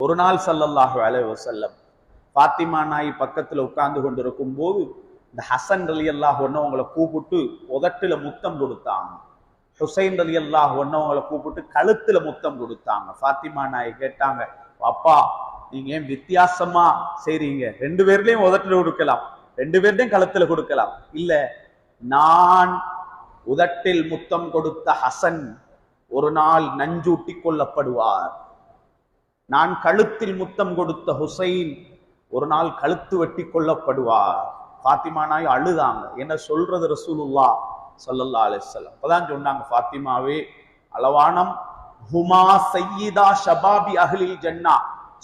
ஒரு நாள் ஸல்லல்லாஹு அலைஹி வஸல்லம் ஃபாத்திமா நாய் பக்கத்துல உட்கார்ந்து கொண்டிருக்கும் போது இந்த ஹசன் ரலியல்லாஹு அன்ஹு அவங்களை கூப்பிட்டு உதட்டுல முத்தம் கொடுத்தாங்க. ஹுசைன் ரலியல்லாஹு அன்ஹு அவங்களை கூப்பிட்டு கழுத்துல முத்தம் கொடுத்தாங்க. ஃபாத்திமா நாய் கேட்டாங்க, அப்பா நீங்க ஏன் வித்தியாசமா செய்றீங்க? ரெண்டு பேர்லயும் உதட்டுல கொடுக்கலாம், ரெண்டு பேர்லயும் கழுத்துல கொடுக்கலாம். இல்ல, நான் உதட்டில் முத்தம் கொடுத்த ஹசன் ஒரு நாள் நஞ்சூட்டி கொல்லப்படுவார், நான் கழுத்தில் முத்தம் கொடுத்த ஹுசைன் ஒரு நாள் கழுத்து வெட்டி கொல்லப்படுவார். ஃபாத்திமா நாய் அழுதாங்க. என்ன சொல்றது ரசூலுல்லாஹ் ஸல்லல்லாஹு அலைஹி வஸல்லம் அப்பதான் சொன்னாங்க, ஃபாத்திமாவே அளவானம் ஹுமா சய்யிதா ஷபாபி அஹ்லில் ஜன்னா,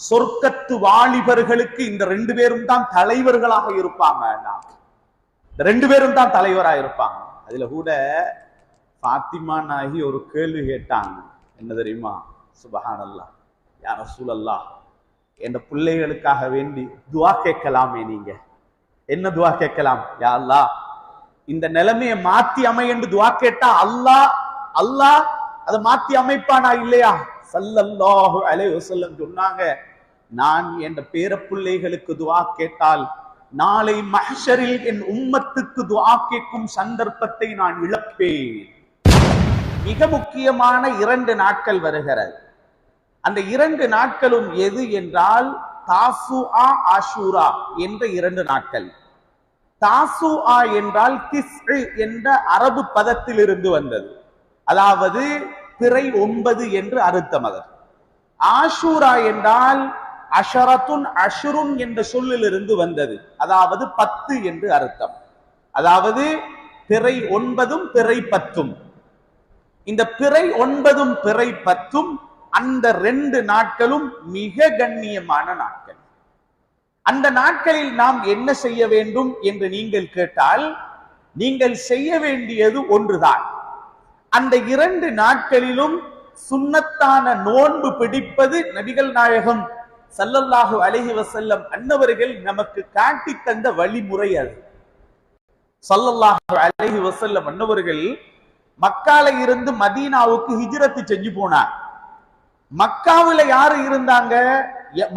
சொர்க்கத்து வாலிபர்களுக்கு இந்த ரெண்டு பேரும் தான் தலைவர்களாக இருப்பாங்க. இந்த ரெண்டு பேரும் தான் தலைவராக இருப்பாங்க. அதுல கூட ஃபாத்திமா நாயகி ஒரு கேள்வி கேட்டாங்க. என்ன தெரியுமா? சுபஹானல்லாஹ், யா ரசூலல்லாஹ், என் பிள்ளைகளுக்காக வேண்டி துஆ கேட்கலாமே, நீங்க என்ன துஆ கேட்கலாம்? யா அல்லாஹ், இந்த நிலைமையை மாத்தி அமை என்று துஆ கேட்டா அல்லாஹ் அதை மாத்தி அமைப்பானா இல்லையா? ஸல்லல்லாஹு அலைஹி வஸல்லம் சொன்னாங்க, நான் என் பேர பிள்ளைகளுக்கு துஆ கேட்டால் நாளை மஹ்ஷரில் என் உம்மத்துக்கு துஆ கேட்கும் சந்தர்ப்பத்தை நான் இழப்பேன். மிக முக்கியமான 2 நாட்கள் வருகிறது. அந்த 2 நாட்களும் எது என்றால் தாசுஆ ஆஷூரா என்ற 2 நாட்கள். தாசுஆ என்றால் கிஸ்உ என்ற அரபு பதத்தில் இருந்து வந்தது, அதாவது பிறை 9 என்று அர்த்தம். அதற்கு ஆஷூரா என்றால் அஷரத்துன் அஷ்ருன் என்ற சொல்லில் இருந்து வந்தது, அதாவது 10 என்று அர்த்தம். அதாவது பிறை 9 பிறை 10. இந்த பிறை 9 பிறை 10 அந்த 2 நாட்களும் மிக கண்ணியமான நாட்கள். அந்த நாட்களில் நாம் என்ன செய்ய வேண்டும் என்று நீங்கள் கேட்டால், நீங்கள் செய்ய வேண்டியது ஒன்றுதான். அந்த 2 நாட்களிலும் சுன்னத்தான நோன்பு பிடிப்பது நபிகள் நாயகம் ஸல்லல்லாஹு அலைஹி வஸல்லம் அன்னவர்கள் நமக்கு காட்டி தந்த வழிமுறை. அது ஸல்லல்லாஹு அலைஹி வஸல்லம் அன்னவர்கள் மக்கால இருந்து மதீனாவுக்கு ஹிஜ்ரத் செஞ்சு போனார். மக்காவுல யாரு இருந்தாங்க?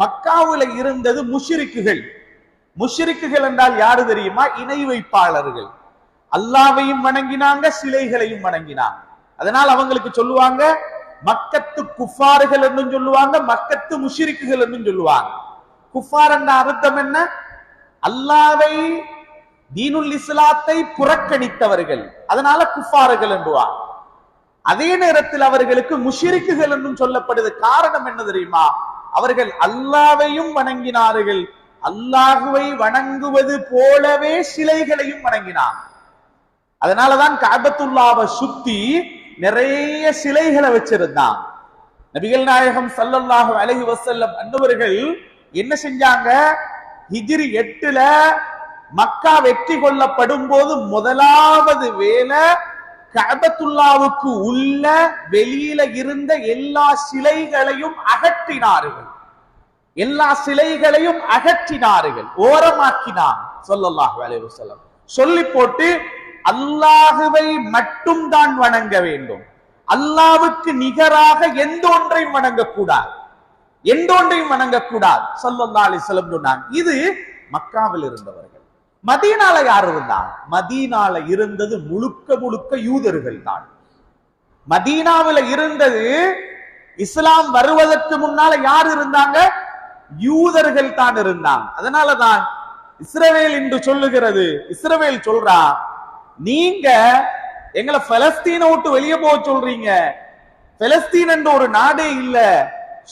மக்காவுல இருந்தது முஷ்ரிக்குகள். முஷ்ரிக்குகள் என்றால் யாரு தெரியுமா? இணை வைப்பாளர்கள். அல்லாஹ்வையும் வணங்கினாங்க, சிலைகளையும் வணங்கினாங்க. அதனால அவங்களுக்கு சொல்லுவாங்க மக்கத்து குஃபார்கள் என்றும் சொல்லுவாங்க, மக்கத்து முஷ்ரிக்குகள் என்றும் சொல்லுவாங்க. குஃபார் என்ற அர்த்தம் என்ன? அல்லாஹ்வை தீனுல் இஸ்லாத்தை புறக்கணித்தவர்கள், அதனால குஃபார்கள் என்றுவாங்க. அதே நேரத்தில் அவர்களுக்கு முஷ்ரிக்குகள் என்றும் சொல்லப்படுது. காரணம் என்ன தெரியுமா? அவர்கள் அல்லாஹ்வையும் வணங்கினார்கள், அல்லாஹ்வை வணங்குவது போலவே சிலைகளையும் வணங்கினார். அதனாலதான் கஅபத்துல்லாஹ்வை சுத்தி நிறைய சிலைகளை வச்சிருந்தான். நபிகள் நாயகம் ஸல்லல்லாஹு அலைஹி வஸல்லம் அன்னவர்கள் என்ன செஞ்சாங்க? ஹிஜ்ரி 8ல மக்கா வெற்றி கொள்ளப்படும் போது முதலாவது வேலை கஅபத்துல்லாஹ்வுக்கு உள்ள வெளியில இருந்த எல்லா சிலைகளையும் அகற்றினார்கள். எல்லா சிலைகளையும் அகற்றினார்கள், ஓரமாக்கினார் ஸல்லல்லாஹு அலைஹி வஸல்லம். சொல்லி போட்டு அல்லாஹுவை மட்டும் தான் வணங்க வேண்டும், அல்லாஹ்வுக்கு நிகராக எந்த ஒன்றையும் வணங்கக்கூடாது, எந்த ஒன்றையும் வணங்கக்கூடாது ஸல்லல்லாஹு அலைஹி வஸல்லம் சொன்னாங்க. இது மக்காவில் இருந்தவர்கள். மதீனால யார் இருந்தாங்க? மதீனால இருந்தது முழுக்க முழுக்க யூதர்கள் தான். மதீனாவில் இருந்தது இஸ்லாம் வருவதற்கு முன்னால யார் இருந்தாங்க? யூதர்கள் தான் இருந்தாங்க. அதனாலதான் இஸ்ரவேல் என்று சொல்லுகிறது. இஸ்ரவேல் சொல்றா, நீங்க எங்களை பலஸ்தீனை விட்டு வெளியே போக சொல்றீங்க, பலஸ்தீன் என்ற ஒரு நாடே இல்ல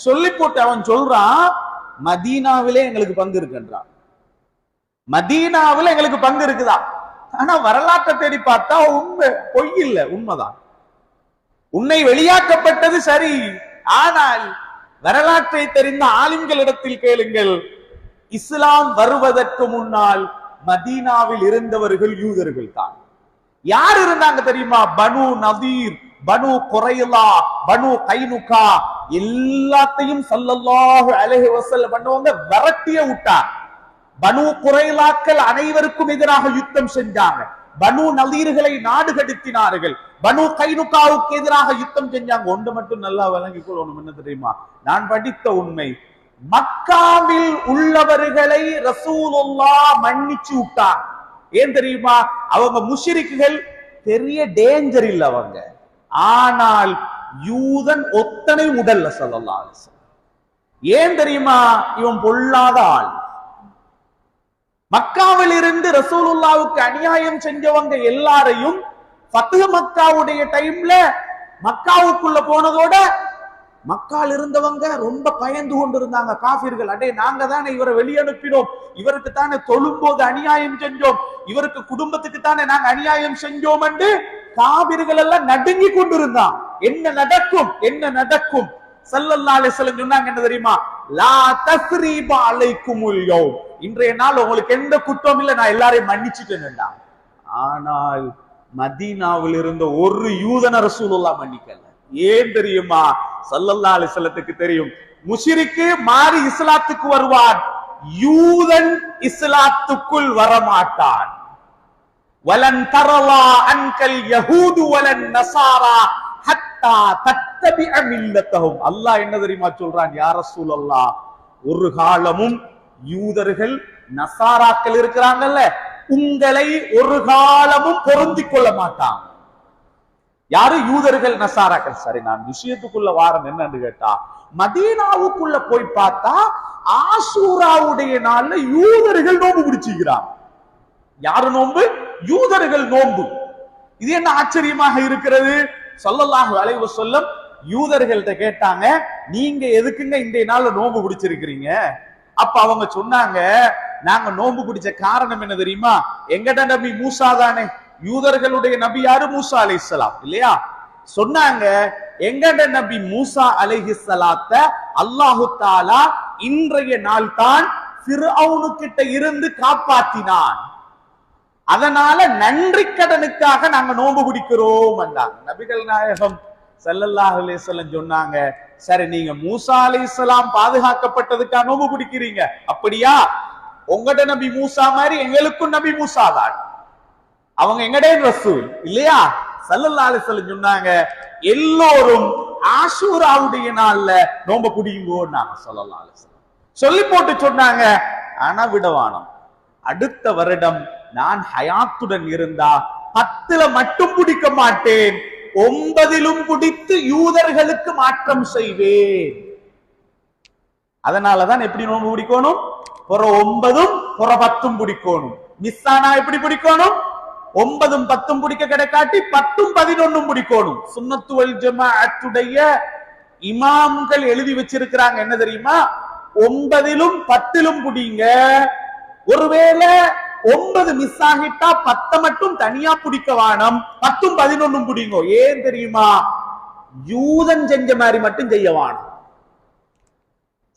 சொல்லி போட்டு அவன் சொல்றான், மதீனாவிலே எங்களுக்கு பங்கு இருக்குன்றான். மதீனாவில் எங்களுக்கு பங்கு இருக்குதா? ஆனா வரலாற்றை தேடி பார்த்தா உண்மை பொய் இல்ல, உண்மைதான். உன்னை வெளியாக்கப்பட்டது சரி, ஆனால் வரலாற்றை தெரிந்த ஆலிம்களிடத்தில் கேளுங்கள், இஸ்லாம் வருவதற்கு முன்னால் மதீனாவில் இருந்தவர்கள் யூதர்கள் தான். யார் இருந்தாங்க தெரியுமா? பனு நதீர், பனு குரைலா, பனு கைனுகா, எல்லாத்தையும் ஸல்லல்லாஹு அலைஹி வஸல்லம் பண்ணவங்க விரட்டிய விட்டார். பனு குரைலாக்கள் அனைவருக்கும் எதிராக யுத்தம் செஞ்சாங்க. பனு நதீர்களை நாடு கடத்தினார்கள். பனு கைனுகாவுக்கு எதிராக யுத்தம் செஞ்சாங்க. ஒன்று மட்டும் நல்லா விளங்கிக் கொள்ளணும், என்ன தெரியுமா? நான் படித்த உண்மை, மக்காவில் உள்ளவர்களை ரசூலுல்லாஹ் மன்னிச்சு விட்டார். ஏன் தெரியுமா? அவங்க முஷ்ரிக்குகள் பெரிய டேஞ்சர் இல்ல அவங்க. ஆனால் யூதன் ஒத்தனை உடல்ல ஸல்லல்லாஹு அலைஹி வஸல்லம். ஏன் தெரியுமா? இவன் பொல்லாத ஆள். மக்காவில் இருந்து ரசூலுல்லாவுக்கு அநியாயம் செஞ்சவங்க எல்லாரையும் ஃபத்ஹ் மக்காவுடைய டைம்ல மக்காவுக்குள்ள போனதோட மக்கால் இருந்தவங்க ரொம்ப பயந்து கொண்டிருந்தாங்க. காபிர்கள், அடே நாங்க தானே இவரை வெளியனுப்பினோம், இவருக்கு தானே தொழும்போது அநியாயம் செஞ்சோம், இவருக்கு குடும்பத்துக்கு தானே நாங்க அநியாயம் செஞ்சோம் என்று காபிர்கள் எல்லாம் நடுங்கி கொண்டிருந்தான். என்ன நடக்கும் என்ன நடக்கும்? ஸல்லல்லாஹு அலைஹி வஸல்லம் சொன்னாங்க என்ன தெரியுமா? லா தஸ்ரீப அலைக்குமுல் யௌம், இன்றைய நாள் உங்களுக்கு எந்த குற்றம் இல்லை, நான் எல்லாரையும் மன்னிச்சுட்டேன்டா. ஆனால் மதீனாவில் இருந்த ஒரு யூதன ரசூலுல்லாஹ் மன்னிக்கல. ஏன் தெரியுமா? ஸல்லல்லாஹு அலைஹி வஸல்லத்துக்கு தெரியும், முஷ்ரிக்கு மாறி இஸ்லாத்துக்கு வருவான், யூதன் இஸ்லாத்துக்குள் வரமாட்டான். வலன் தரலா அன்கல் யஹூது வலன் நஸாரா ஹத்தா தத்தபிஅ மில்லத்தஹும். அல்லாஹ் என்ன தெரியுமா சொல்றான்? யா ரசூலல்லாஹ், ஒரு காலமும் யூதர்கள் நசாராக்கள் இருக்கிறாங்கல்ல, உங்களை ஒரு காலமும் பொருந்திக் கொள்ள மாட்டாங்க. யாரு? யூதர்கள் நசாராக்கள். சரி, நான் விஷயத்துக்குள்ள வாரம் என்னன்னு கேட்டா, மதீனாவுக்குள்ள போய் பார்த்தா ஆஷூராவுடைய நாள்ல யூதர்கள் நோன்பு பிடிச்சிக்கிறாங்க. யாரு நோன்பு? யூதர்கள் நோன்பு. இது என்ன ஆச்சரியமாக இருக்கிறது? ஸல்லல்லாஹு அலைஹி வஸல்லம் யூதர்கள்ட்ட கேட்டாங்க, நீங்க எதுக்குங்க இந்த நாள்ல நோன்பு பிடிச்சிருக்கிறீங்க? அப்ப அவங்க சொன்னாங்க, நாங்க நோன்பு பிடிச்ச காரணம் என்ன தெரியுமா? எங்கட நபி மூசா தானே, யூதர்களுடைய நபி யாரு? மூசா அலைஹிஸ்ஸலாம் இல்லையா? சொன்னாங்க, எங்கட நபி மூசா அலைஹிஸ்ஸலாத்த அல்லாஹு தஆலா இன்றைய நாள் தான் ஃபிர்அவுனு கிட்ட இருந்து காப்பாத்தினான், அதனால நன்றி கடனுக்காக நாங்க நோன்பு பிடிக்கிறோம் என்றாங்க. நபிகள் நாயகம் ஸல்லல்லாஹு அலைஹி வஸல்லம் சொன்னாங்க, சரி, நீங்க மூசா அலைஹிஸ்ஸலாம் பாதுகாக்கப்பட்டதுக்காக நோன்பு பிடிக்கிறீங்க, அப்படியா? உங்கட நபி மூசா மாதிரி எங்களுக்கும் நபி மூசா தான், அவங்க எங்கடைய ரசூல் இல்லையா? ஸல்லல்லாஹு அலைஹி வஸல்லம் சொன்னாங்க, எல்லோரும் ஆஷூராவுடைய நாள்ல நோன்பு பிடிங்கோன்னாங்க ஸல்லல்லாஹு அலைஹி வஸல்லம். சொல்லி போட்டு சொன்னாங்க, ஆனா விடவானம், அடுத்த வருடம் நான் ஹயாத்துடன் இருந்தா 10ல மட்டும் பிடிக்க மாட்டேன், 9லும் பிடித்து யூதர்களுக்கு மாற்றம் செய்வேன். அதனாலதான் எப்படி நோன்பு பிடிக்கணும்? புற 9ம் புற 10ம் பிடிக்கணும். மிஸ் ஆனா எப்படி பிடிக்கணும்? 9ம் 10ம் பிடிக்க கிடைக்காட்டி 10ம் 11ம் பிடிக்கணும். சுன்னத்து வல் ஜமாஅத்துடைய இமாம்கள் எழுதி வச்சிருக்கிறாங்க என்ன தெரியுமா? 9லும் 10லும் பிடிங்க. ஒருவேளை 9 மிஸ் ஆகிட்டா 10 மட்டும் தனியா பிடிக்க வானம், 10ம் 11ம் பிடிங்க. ஏன் தெரியுமா? யூதன் செஞ்ச மாதிரி மட்டும் செய்ய வானம்.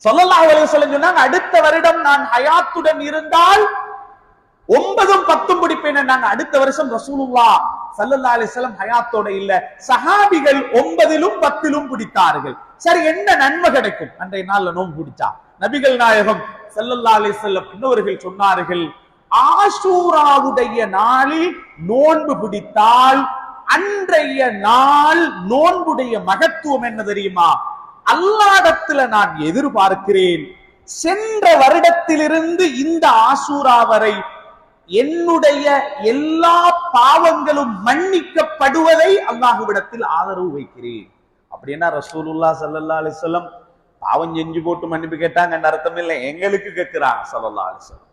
ஸல்லல்லாஹு அலைஹி வஸல்லம் சொன்னாங்க, அடுத்த வருடம் நான் ஹயாத்துடன் இருந்தால் 9ம் 10ம் பிடிப்பேன். நாங்க அடுத்த வருஷம் ரசூலுல்லாஹ் ஸல்லல்லாஹு அலைஹி வஸல்லம் ஹயாத்தோட இல்ல, சஹாபிகள் 9லும் 10லும் பிடித்தார்கள். சரி, என்ன நன்மை கிடைக்கும் அன்றைய நாள்ல நோன்பு பிடிச்சா? நபிகள் நாயகம் ஸல்லல்லாஹு அலைஹி வஸல்லம் இன்னொருவர்கள் சொன்னார்கள், ஆஷூராவுடைய நாளில் நோன்பு பிடித்தால் அன்றைய நாள் நோன்புடைய மகத்துவம் என்ன தெரியுமா? அல்லாஹ்விடத்துல நான் எதிர்பார்க்கிறேன், சென்ற வருடத்திலிருந்து இந்த ஆஷூரா வரை என்னுடைய எல்லா பாவங்களும் மன்னிக்கப்படுவதை அல்லாஹ்விடத்தில் ஆதரவு வைக்கிறேன். அப்படின்னா ரசூலுல்லாஹ் ஸல்லல்லாஹு அலைஹி வஸல்லம் பாவம் செஞ்சு போட்டு மன்னிப்பு கேட்டாங்கன்னு அர்த்தம் இல்லை, எங்களுக்கு கேட்கிறாங்க ஸல்லல்லாஹு அலைஹி வஸல்லம்.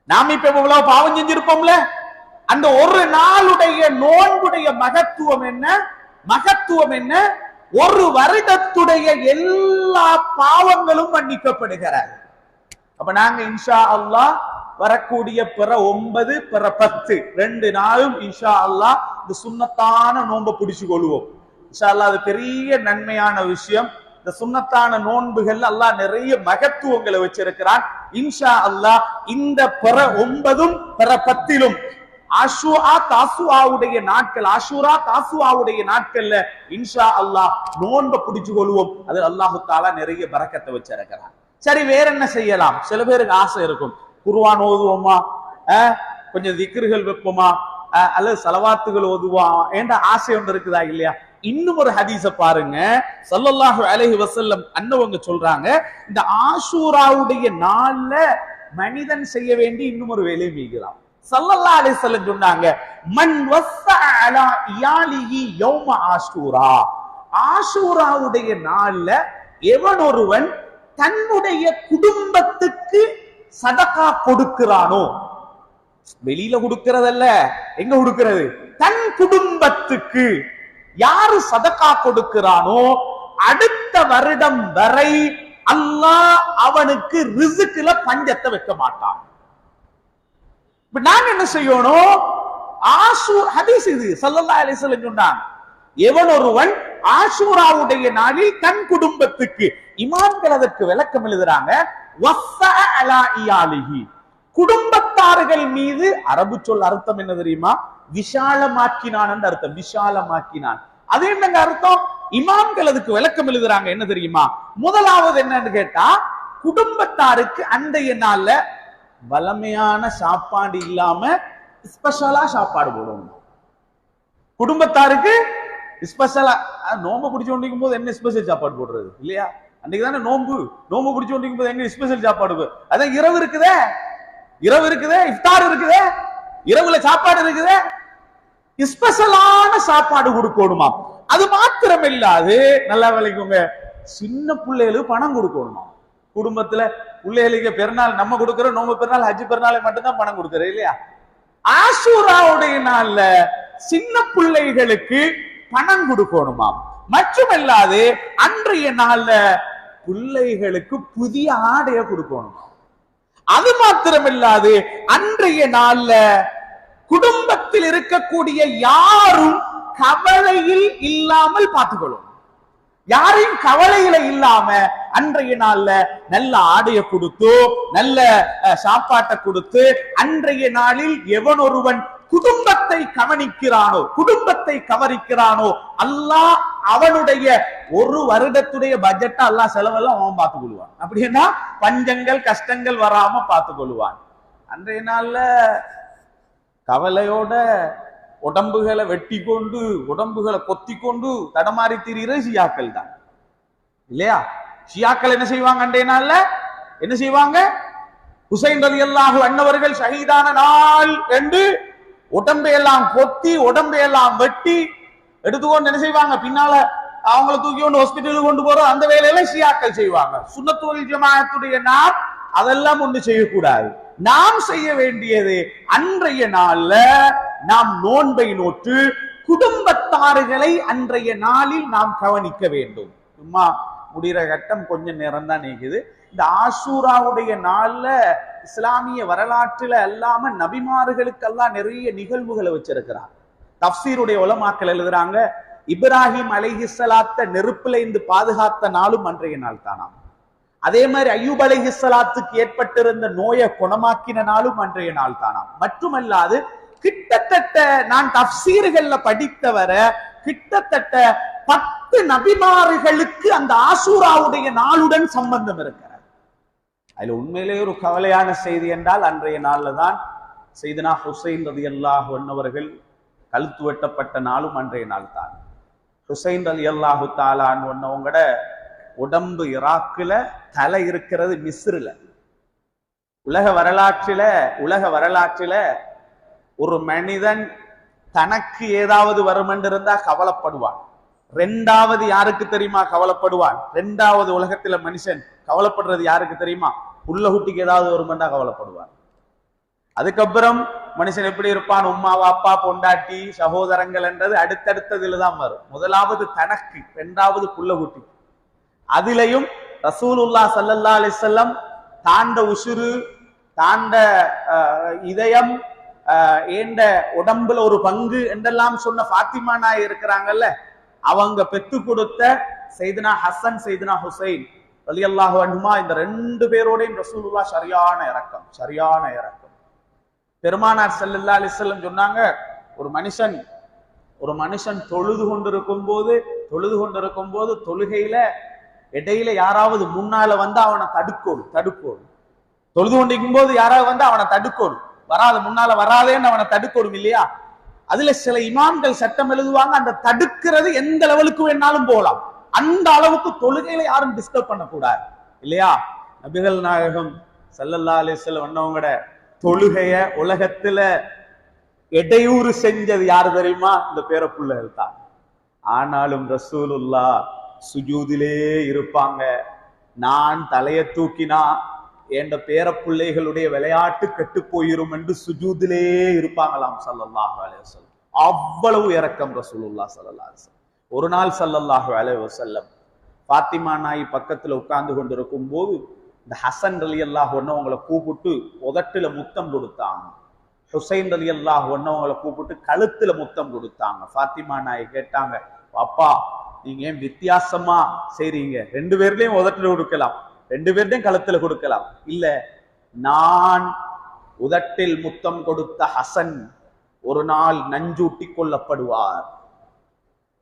நாம இப்ப எவ்வளவு பாவம் செஞ்சிருப்போம்ல, அந்த ஒரு நாளுடைய நோன்புடைய மகத்துவம் என்ன? மகத்துவம் என்ன? ஒரு வருடத்துடைய எல்லா பாவங்களும் மன்னிக்கப்படுகிறது. அப்ப நாங்க இன்ஷா அல்லாஹ் வரக்கூடிய பிற 9 பிற 10 2 நாளும் இன்ஷா அல்லாஹ் இந்த சுன்னத்தான நோன்பை பிடிச்சு கொள்வோம். இன்ஷா அல்லாஹ் அது பெரிய நன்மையான விஷயம். இந்த சுன்னத்தான நோன்புகள் அல்லாஹ் நிறைய மகத்துவங்களை வச்சிருக்கிறான். இன்ஷா அல்லாஹ் இந்த பிற 9ம் பிற 10லும் ஆஷூரா தாசுஆவுடைய நாட்கள், ஆஷூரா தாசுஆவுடைய நாட்கள்ல இன்ஷா அல்லாஹ் நோன்பை பிடிச்சு கொள்வோம். அது அல்லாஹு தஆலா நிறைய பரக்கத்தை வச்சிருக்கிறான். சரி, வேற என்ன செய்யலாம்? சில பேருக்கு ஆசை இருக்கும், குர்ஆன் ஓதுவோமா, கொஞ்சம் திக்ருகள் வைப்போமா, அல்லது ஸலவாத்துகள் ஓதுவோமா என்ற ஆசை ஒன்று இருக்குதா இல்லையா? இன்னும் ஒரு ஹதீஸ பாருங்க, ஸல்லல்லாஹு அலைஹி வஸல்லம் அன்னவங்க சொல்றாங்க, இந்த ஆஷூராவுடைய நாள்ல மனிதன் செய்ய வேண்டிய இன்னும் ஒரு வேலை மீகிறான். ஸல்லல்லாஹு அலைஹி வஸல்லம் சொன்னாங்க, மன் வஸ்ஸஅ அலா இயாலிஹி யௌம ஆஷூரா, ஆஷூராவுடைய நாள்ல எவன் ஒருவன் தன்னுடைய குடும்பத்துக்கு சதகா கொடுக்கிறானோ, வெளியில கொடுக்கிறதல்ல, எங்க கொடுக்கிறது, தன் குடும்பத்துக்கு யாரு சதகா கொடுக்கிறானோ அடுத்த வருடம் வரை அல்லாஹ் அவனுக்கு ரிஸ்க்ல பஞ்சத்தை வைக்க மாட்டான். இப்ப நாங்க என்ன செய்யணும்? ஹதீஸ் இது ஸல்லல்லாஹு அலைஹி வஸல்லம் சொன்னாங்க, எவன் ஒருவன் ஆஷூராவுடைய நாளில் தன் குடும்பத்துக்கு, இமாம்கள் அதற்கு விளக்கம் எழுதுறாங்க, வஸ்ஸஅ அலா இயாலிஹி, குடும்பத்தார்கள் மீது அரபு சொல் அர்த்தம் என்ன தெரியுமா? விஷாலமாக்கினான் அர்த்தம், விஷாலமாக்கினான். அது என்னங்க அர்த்தம்? இமாம்கள் அதுக்கு விளக்கம் எழுதுறாங்க, என்ன தெரியுமா? முதலாவது என்னன்னு கேட்டா, குடும்பத்தாருக்கு அன்றைய நாள்ல வளமையான சாப்பாடு இல்லாம ஸ்பெஷலா சாப்பாடு போடணும். குடும்பத்தாருக்கு ஸ்பெஷலா, நோம்பு பிடிச்சு கொண்டிருக்கும் போது என்ன ஸ்பெஷல் சாப்பாடு போடுறது இல்லையா? அன்னைக்கு தானே நோம்பு பிடிச்சு கொண்டிருக்கும் போது எங்க ஸ்பெஷல் சாப்பாடு? அதான் இரவு இருக்குதே, இஃப்தார் இருக்குதே, இரவுல சாப்பாடு இருக்குதே, ஸ்பெஷலான சாப்பாடு கொடுக்கணுமா? அது மாத்திரம் இல்லாது, நல்லா விளைக்குங்க, சின்ன பிள்ளைகளுக்கு பணம் கொடுக்கணுமா? குடும்பத்துல பிள்ளைகளுக்கு பெருநாள் நம்ம கொடுக்கிறோம், நோம்பு பெருநாள் ஹஜ் பெருநாளை மட்டும்தான் பணம் கொடுக்கறது இல்லையா? ஆஷூராவுடைய நாள்ல சின்ன பிள்ளைகளுக்கு பணம் கொடுக்கணுமா? மட்டுமல்லாது அன்றைய நாள்ல பிள்ளைகளுக்கு புதிய ஆடைய கொடுக்கணுமா? அது மாத்திரமில்லாது அன்றைய நாள்ல குடும்பத்தில் இருக்கக்கூடிய யாரும் கவலையில் இல்லாமல் பார்த்துக்கொள்ளும். யாரையும் கவலையில இல்லாம அன்றைய நாள்ல நல்ல ஆடைய கொடுத்து, நல்ல சாப்பாட்டை கொடுத்து, அன்றைய நாளில் எவன் ஒருவன் குடும்பத்தை கவனிக்கிறானோ, குடும்பத்தை கவனிக்கிறானோ, அல்லாஹ் அவனுடைய ஒரு வருடத்துடைய பட்ஜெட்டை அல்லாஹ் செலவெல்லாம் அவன் பார்த்துக் கொள்வான். அப்படின்னா பஞ்சங்கள் கஷ்டங்கள் வராம பார்த்துக் கொள்வான். அன்றைய நாள்ல கவலையோட உடம்புகளை வெட்டி கொண்டு, உடம்புகளை கொத்தி கொண்டு தடமாறி திரிகிற ஷியாக்கள் தான் இல்லையா? ஷியாக்கள் என்ன செய்வாங்க? அன்றைய நாள்ல என்ன செய்வாங்க? ஹுசைன் ரலியல்லாஹு அன்ஹு ஷஹீதான நாள் என்று உடம்பையெல்லாம் கொத்தி, உடம்பையெல்லாம் வெட்டி எடுத்துக்கொண்டு என்ன செய்வாங்க? பின்னால அவங்களை தூக்கி கொண்டு ஹாஸ்பிட்டலுக்கு கொண்டு போறோம். அந்த வேலையில ஷியாக்கள் செய்வாங்க. சுன்னத்து வல் ஜமாஅத்துடைய நாம் அதெல்லாம் ஒன்று செய்யக்கூடாது. நாம் செய்ய வேண்டியது, அன்றைய நாள்ல நாம் நோன்பை நோட்டு குடும்பத்தார்களை அன்றைய நாளில் நாம் கவனிக்க வேண்டும். சும்மா முடிகிற கட்டம் கொஞ்சம் நேரம் தான் நீக்குது. இந்த ஆஷூராவுடைய நாள்ல இஸ்லாமிய வரலாற்றுல அல்லாம நபிமார்களுக்கெல்லாம் நிறைய நிகழ்வுகளை வச்சிருக்கிறார். தஃப்சீருடைய உலமாக்கள் எழுதுறாங்க, இப்ராஹிம் அலைஹிஸ்ஸலாத்த நெருப்புல இருந்து பாதுகாத்த நாளும் அன்றைய நாள் தானாம். அதே மாதிரி அய்யூப் அலைஹிஸ்ஸலாத்துக்கு ஏற்பட்டிருந்த நோயை குணமாக்கின நாளும் அன்றைய நாள் தானாம். மட்டுமல்லாது கிட்டத்தட்ட நான் தஃப்சீர்கள்ல படித்தவர கிட்டத்தட்ட 10 நபிமார்களுக்கு அந்த ஆஷூராவுடைய நாளுடன் சம்பந்தம் இருக்கிறது. அதுல உண்மையிலே ஒரு கவலையான செய்தி என்றால், அன்றைய நாள்ல தான் செய்தனா ஹுசைன் ரலியல்லாஹு அன்ஹு அவர்கள் கழுத்து வெட்டப்பட்ட நாளும் அன்றைய நாள் தான். ஹுசைன் ரலியல்லாஹு தஆலா அன்ஹுவங்களோட உடம்பு ஈராக்ல, தலை இருக்கிறது மிஸ்ருல. உலக வரலாற்றில ஒரு மனிதன் தனக்கு ஏதாவது வரும் என்று இருந்தா கவலைப்படுவான். ரெண்டாவது யாருக்கு தெரியுமா கவலைப்படுவான்? ரெண்டாவது உலகத்துல மனுஷன் கவலைப்படுறது யாருக்கு தெரியுமா? புள்ள குட்டிக்கு ஏதாவது வருமெண்டா கவலைப்படுவான். அதுக்கப்புறம் மனுஷன் எப்படி இருப்பான்? உம்மா வாப்பா பொண்டாட்டி சகோதரங்கள் என்றது அடுத்தடுத்ததுலதான் வரும். முதலாவது தனக்கு, இரண்டாவது புள்ள குட்டி. அதிலையும் ரசூலுல்லாஹ் ஸல்லல்லாஹு அலைஹி வஸல்லம் தாண்ட உசுரு, தாண்ட இதயம், ஏண்ட உடம்புல ஒரு பங்கு என்றெல்லாம் சொன்ன ஃபாத்திமா நாய் இருக்கிறாங்கல்ல, அவங்க பெத்து கொடுத்த சையதுனா ஹசன் சையதுனா ஹுசைன் ரலியல்லாஹு அன்ஹுமா, இந்த 2 பேரோடையும் ரசூலுல்லாஹ் சரியான இரக்கம். பெருமானார் ஸல்லல்லாஹு அலைஹி வஸல்லம் சொன்னாங்க, ஒரு மனுஷன் தொழுது கொண்டிருக்கும் போது தொழுகையில இடையில யாராவது முன்னால வந்து அவனை தடுக்கோடும். தொழுது கொண்டிருக்கும் போது யாராவது வந்து அவனை தடுக்கோடும், முன்னால வராதேன்னு அவனை தடுக்கோடும் இல்லையா? அதுல சில இமாம்கள் சட்டம் எழுதுவாங்க, அந்த தடுக்கிறது எந்த லெவலுக்கு வேணாலும் போகலாம், அந்த அளவுக்கு தொழுகையில யாரும் டிஸ்டர்ப் பண்ணக்கூடாது இல்லையா. நபிகள் நாயகம் ஸல்லல்லாஹு அலைஹி வஸல்லம் வந்தவங்கட தொழுகைய உலகத்துல இடையூறு செஞ்சது யாரு தெரியுமா? இந்த பேரப்புள்ளைகள் தான். ஆனாலும் ரசூலுல்லாஹ் சுஜூதிலே இருப்பாங்க. நான் தலையை தூக்கினா என்ற பேரப்பிள்ளைகளுடைய விளையாட்டு கெட்டு போயிரும் என்று சுஜூதிலே இருப்பாங்களாம் ஸல்லல்லாஹு அலைஹி வஸல்லம். அவ்வளவு இரக்கம் ரசூலுல்லாஹ் ஸல்லல்லாஹு அலைஹி வஸல்லம். ஒரு நாள் ஸல்லல்லாஹு அலைஹி வஸல்லம் ஃபாத்திமா நாயி பக்கத்துல உட்கார்ந்து கொண்டிருக்கும் போது இந்த ஹசன் ரலியல்லாஹு அன்ஹு அவங்களை கூப்பிட்டு உதட்டுல முத்தம் கொடுத்தாங்க. ஹுசைன் ரலியல்லாஹு அன்ஹு அவங்களை கூப்பிட்டு கழுத்துல முத்தம் கொடுத்தாங்க. ஃபாத்திமா நாயி கேட்டாங்க, அப்பா நீங்க ஏன் வித்தியாசமா செய்றீங்க? ரெண்டு பேர்லயும் உதட்டுல கொடுக்கலாம், ரெண்டு பேர்டையும் கழுத்துல கொடுக்கலாம். இல்ல, நான் உதட்டில் முத்தம் கொடுத்த ஹசன் ஒரு நாள் நஞ்சூட்டி கொல்லப்படுவார்,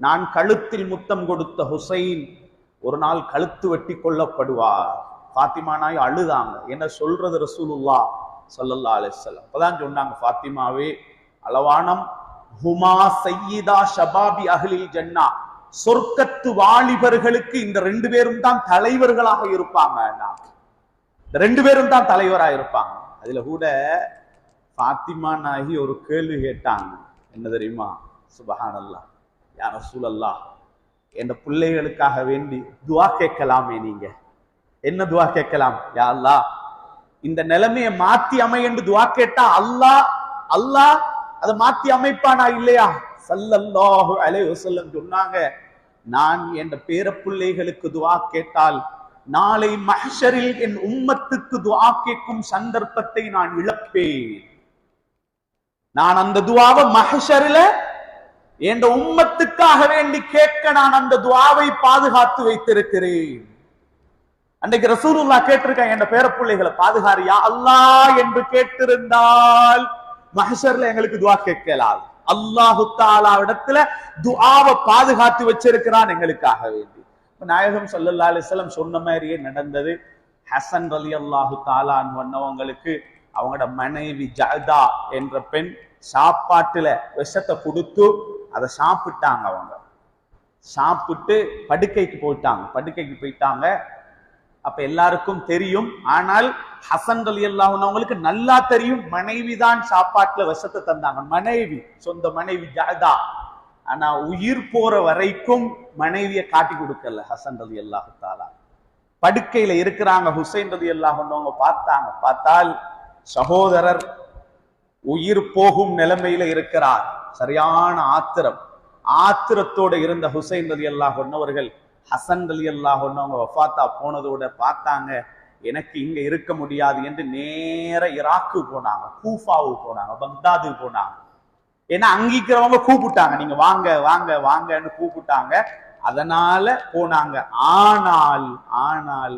நான் கழுத்தில் முத்தம் கொடுத்த ஹுசைன் ஒரு நாள் கழுத்து வெட்டி கொல்லப்படுவார். ஃபாத்திமா நாய் அழுதாங்க. என்ன சொல்றது ரசூலுல்லாஹ் ஸல்லல்லாஹு அலைஹி வஸல்லம்? அப்பதான் சொன்னாங்க, ஃபாத்திமாவே அளவானம் ஹுமா சய்யிதா ஷபாபி அஹ்லில் ஜன்னா, சொர்க்கத்து வாலிபர்களுக்கு இந்த ரெண்டு பேரும் தான் தலைவர்களாக இருப்பாங்க, இந்த ரெண்டு பேரும் தான் தலைவராக இருப்பாங்க. அதுல கூட ஃபாத்திமா நாயகி ஒரு கேள்வி கேட்டாங்க, என்ன தெரியுமா? சுபஹானல்லாஹ், யா ரசூலல்லாஹ், என் பிள்ளைகளுக்காக வேண்டி துஆ கேட்கலாமே, நீங்க என்ன துஆ கேட்கலாம்? யா அல்லாஹ், இந்த நிலைமையை மாத்தி அமை என்று துஆ கேட்டா அல்லாஹ் அல்லாஹ் அதை மாத்தி அமைப்பானா இல்லையா? ஸல்லல்லாஹு அலைஹி வஸல்லம் சொன்னாங்க, நான் என் பேரப்பிள்ளைகளுக்கு துஆ கேட்டால் நாளை மஹ்ஷரில் என் உம்மத்துக்கு துஆ கேட்கும் சந்தர்ப்பத்தை நான் இழப்பேன். நான் அந்த துஆவை மஹ்ஷரில என் உம்மத்துக்காக வேண்டி கேட்க நான் அந்த துஆவை பாதுகாத்து வைத்திருக்கிறேன். அன்றைக்கு ரசூலுல்லாஹ் கேட்டிருக்காங்க, என் பேரப்பிள்ளைகளை பாதுகாரியா அல்லாஹ் என்று கேட்டிருந்தால் மஹ்ஷர்ல எங்களுக்கு துஆ கேட்கலாது. அல்லாஹு தஆலா இடத்துல துஆவை பாதுகாத்து வச்சிருக்கிறான் எங்களுக்காக வேண்டி. நாயகம் ஸல்லல்லாஹு அலைஹி வஸல்லம் சொன்ன மாதிரியே நடந்தது. ஹசன் ரலியல்லாஹு தஆலா அன்ஹு அவங்களோட மனைவி ஜஅதா என்ற பெண் சாப்பாட்டுல விஷத்தை கொடுத்து அதை சாப்பிட்டாங்க. அவங்க சாப்பிட்டு படுக்கைக்கு போயிட்டாங்க. அப்ப எல்லாருக்கும் தெரியும். ஆனால் ஹசன் ரலியல்லாஹு அன்ஹு அவங்களுக்கு நல்லா தெரியும், மனைவிதான் சாப்பாட்டுல விஷத்தை தந்தாங்க. மனைவி, சொந்த மனைவி ஜஅதா. ஆனா உயிர் போற வரைக்கும் மனைவியை காட்டி கொடுக்கல ஹசன் ரலியல்லாஹு தஆலா. படுக்கையில இருக்கிறாங்க. ஹுசைன் ரலியல்லாஹு அன்ஹு அவங்க பார்த்தால் சகோதரர் உயிர் போகும் நிலைமையில இருக்கிறார். சரியான ஆத்திரத்தோட இருந்த ஹுசைன் ரலியல்லாஹு அன்ஹு அவர்கள் ஹசன் ரலியல்லாஹு அன்ஹு அவங்க வஃபாத்தா போனதோட பார்த்தாங்க, எனக்கு இங்க இருக்க முடியாது என்று நேர ஈராக்கு போனாங்க, கூஃபாவுக்கு போனாங்க, பக்தாதுக்கு போனாங்க. ஏன்னா அங்கிக்கிறவங்க கூப்பிட்டாங்க, நீங்க வாங்க வாங்க வாங்கன்னு கூப்பிட்டாங்க, அதனால போனாங்க. ஆனால்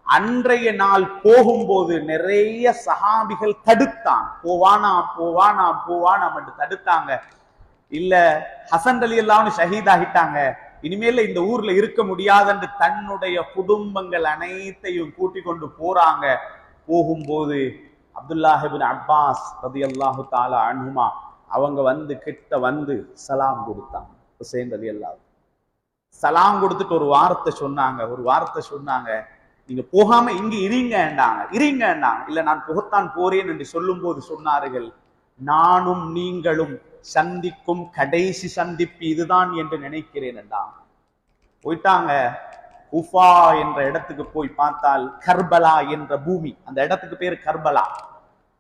அன்றைய நாள் போகும்போது நிறைய சஹாபிகள் தடுத்தாங்க, போவானாம் என்று தடுத்தாங்க. இல்ல, ஹசன் ரலியல்லாஹு அன்ஹு ஷஹீதாகிட்டாங்க, இனிமேல இந்த ஊர்ல இருக்க முடியாதுன்னு தன்னுடைய குடும்பங்கள் அனைத்தையும் கூட்டிக் கொண்டு போறாங்க. போகும்போது அப்துல்லாஹ் இப்னு அப்பாஸ் ரலியல்லாஹு தஆலா அன்ஹுமா அவங்க கிட்ட வந்து சலாம் கொடுத்தாங்க. ஹுசைன் ரலியல்லாஹு சலாம் கொடுத்துட்டு ஒரு வார்த்தை சொன்னாங்க, நீங்க போகாம இங்க இருங்கண்டாங்க. இல்ல, நான் புகத்தான் போறேன் என்று சொல்லும் போது சொன்னார்கள், நானும் நீங்களும் சந்திக்கும் கடைசி சந்திப்பு இதுதான் என்று நினைக்கிறேன் என்றாங்க. போயிட்டாங்க. உஃபா என்ற இடத்துக்கு போய் பார்த்தால் கர்பலா என்ற பூமி, அந்த இடத்துக்கு பேரு கர்பலா.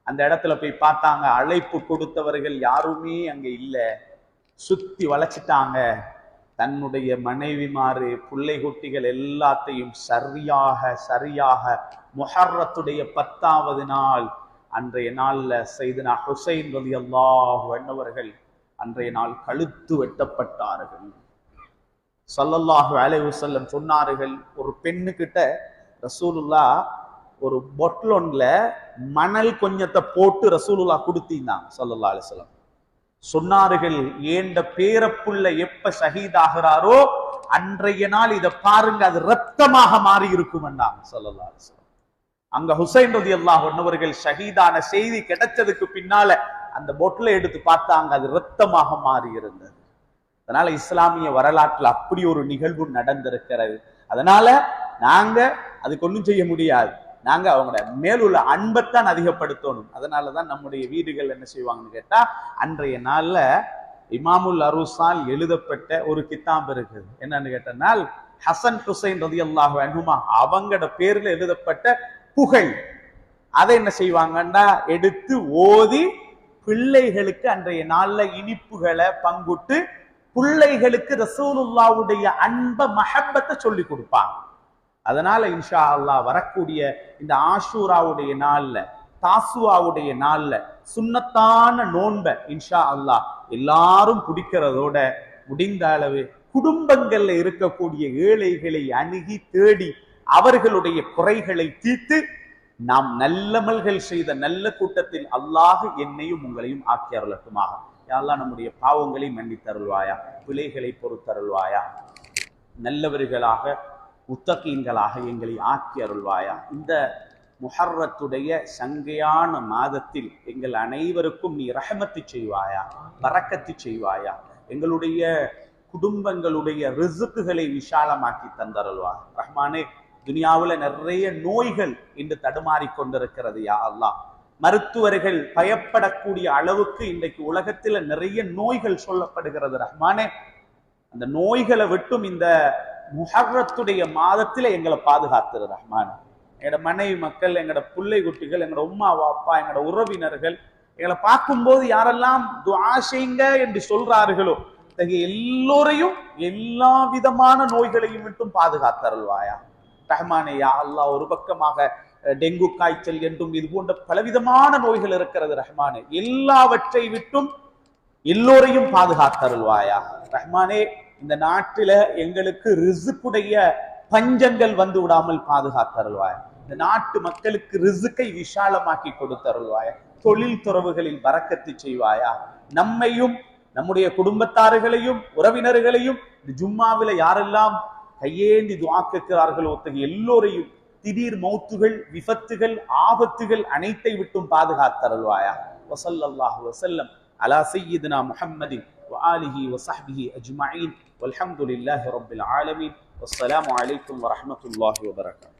அந்த இடத்துல போய் பார்த்தாங்க, அழைப்பு கொடுத்தவர்கள் யாருமே அங்க இல்ல. சுத்தி வளைச்சிட்டாங்க. தன்னுடைய மனைவிமாறு பிள்ளை குட்டிகள் எல்லாத்தையும் சரியாக முஹர்ரத்துடைய 10வது நாள் அன்றைய நாள்ல சையதுனா ஹுசைன் ரலியல்லாஹு அன்ஹு அவர்கள் அன்றைய நாள் கழுத்து வெட்டப்பட்டார்கள். ஸல்லல்லாஹு அலைஹி வஸல்லம் சொன்னார்கள், ஒரு பெண்ணுகிட்ட ரசூலுல்லாஹ் ஒரு பொட்லொன்ல மணல் கொஞ்சத்தை போட்டு ரசூலுல்லாஹ் கொடுத்தீங்க ஸல்லல்லாஹு அலைஹி வஸல்லம். சொன்னார்கள், ஏண்ட பேரப்புள்ள எப்ப ஷஹீதாகிறாரோ அன்றைய நாள் இதை பாருங்க, அது ரத்தமாக மாறி இருக்கும் என்றாங்க ஸல்லல்லாஹு அலைஹி வஸல்லம். அங்க ஹுசைன் ரலியல்லாஹு அன்ஹு அவர்கள் ஷஹீதான செய்தி கிடைச்சதுக்கு பின்னால அந்த பொட்டில் எடுத்து பார்த்தாங்க, அது இரத்தமாக மாறி இருந்தது. அதனால இஸ்லாமிய வரலாற்றில் அப்படி ஒரு நிகழ்வு நடந்திருக்கிறது. அதனால நாங்க அதுக்கு ஒன்றும் செய்ய முடியாது. நாங்க அவங்களோட மேலுள்ள அன்பைத்தான் அதிகப்படுத்தணும். அதனாலதான் நம்முடைய வீடுகள் என்ன செய்வாங்கன்னு கேட்டா, அன்றைய நாள்ல இமாமுல் அரூசால் எழுதப்பட்ட ஒரு கித்தாப் இருக்குது. என்னன்னு கேட்டனால், ஹசன் ஹுசைன் ரலியல்லாஹு அன்ஹுமா அவங்களோட பேர்ல எழுதப்பட்ட புகழ், அதை என்ன செய்வாங்கன்னா எடுத்து ஓதி பிள்ளைகளுக்கு அன்றைய நாள்ல இனிப்புகளை பங்குட்டு பிள்ளைகளுக்கு ரசூலுல்லாவுடைய அன்ப மஹப்பத்தை சொல்லி கொடுப்பாங்க. அதனால இன்ஷா அல்லாஹ் வரக்கூடிய இந்த ஆஷூராவுடைய நாள்ல, தாசுவாவுடைய நாள்ல சுன்னத்தான நோன்ப இன்ஷா அல்லாஹ் எல்லாரும் பிடிக்கிறதோட முடிந்த அளவு குடும்பங்கள்ல இருக்கக்கூடிய ஏழைகளை அணுகி தேடி அவர்களுடைய குறைகளை தீர்த்து நாம் நல்லமல்கள் செய்த நல்ல கூட்டத்தில் அல்லாஹ் என்னையும் உங்களையும் ஆக்கி அருளட்டுமாக. யா அல்லாஹ் நம்முடைய பாவங்களை மன்னித்தருள்வாயா, பிழைகளை பொறுத்தருள்வாயா, நல்லவர்களாக முத்தகீன்களாக எங்களை ஆக்கி அருள்வாயா. இந்த முஹர்ரத்துடைய சங்கையான மாதத்தில் எங்கள் அனைவருக்கும் நீ ரஹமத்து செய்வாயா, பரக்கத்து செய்வாயா. எங்களுடைய குடும்பங்களுடைய ரிசுக்குகளை விஷாலமாக்கி தந்தருள்வா. ரஹ்மானே, துனியாவுல நிறைய நோய்கள் இன்று தடுமாறி கொண்டிருக்கிறது. யா அல்லாஹ், மருத்துவர்கள் பயப்படக்கூடிய அளவுக்கு இன்றைக்கு உலகத்துல நிறைய நோய்கள் சொல்லப்படுகிறது. ரஹ்மானே, அந்த நோய்களை விட்டும் இந்த முஹர்ரத்துடைய மாதத்துல எங்களை பாதுகாத்துரு ரஹ்மானே. எங்களோட மனைவி மக்கள், எங்களோட பிள்ளை குட்டிகள், எங்களோட உம்மா வாப்பா, எங்களோட உறவினர்கள் எங்களை பார்க்கும்போது யாரெல்லாம் துஆ செய்யுங்க என்று சொல்றார்களோ எல்லோரையும் எல்லா விதமான நோய்களையும் விட்டும் பாதுகாத்தருள்வாயா. ரஹ்மானே, யா அல்லாஹ், ஒரு பக்கமாக டெங்கு காய்ச்சல் என்றும் இது போன்ற பலவிதமான நோய்கள் இருக்கிறது. ரஹ்மானே, எல்லாவற்றை விட்டும் எல்லோரையும் பாதுகாத்தருள்வாயா. ரஹ்மானே, இந்த நாட்டில எங்களுக்கு ரிசுக்குடைய பஞ்சங்கள் வந்து விடாமல் பாதுகாத்தருள்வாயா. இந்த நாட்டு மக்களுக்கு ரிசுக்கை விஷாலமாக்கி கொடுத்தருள்வாயா. தொழில் துறவுகளில் பரக்கத்து செய்வாயா. நம்மையும் நம்முடைய குடும்பத்தார்களையும் உறவினர்களையும் இந்த ஜும்மாவில யாரெல்லாம் கையேந்தி துஆ கேட்கிறார்களோ எல்லோரையும் திடீர் மௌத்துகள், விபத்துகள், ஆபத்துகள் அனைத்தை விட்டும் பாதுகாத்தருள்வாயா. வஸல்லல்லாஹு வஸல்லம் அலா சய்யிதினா முஹம்மதின் வஆலிஹி வஸஹ்பிஹி அஜ்மஈன் வல்ஹம்துலில்லாஹி ரப்பில் ஆலமீன். வஸ்ஸலாமு அலைக்கும் வரஹ்மத்துல்லாஹி வபரகாத்துஹு.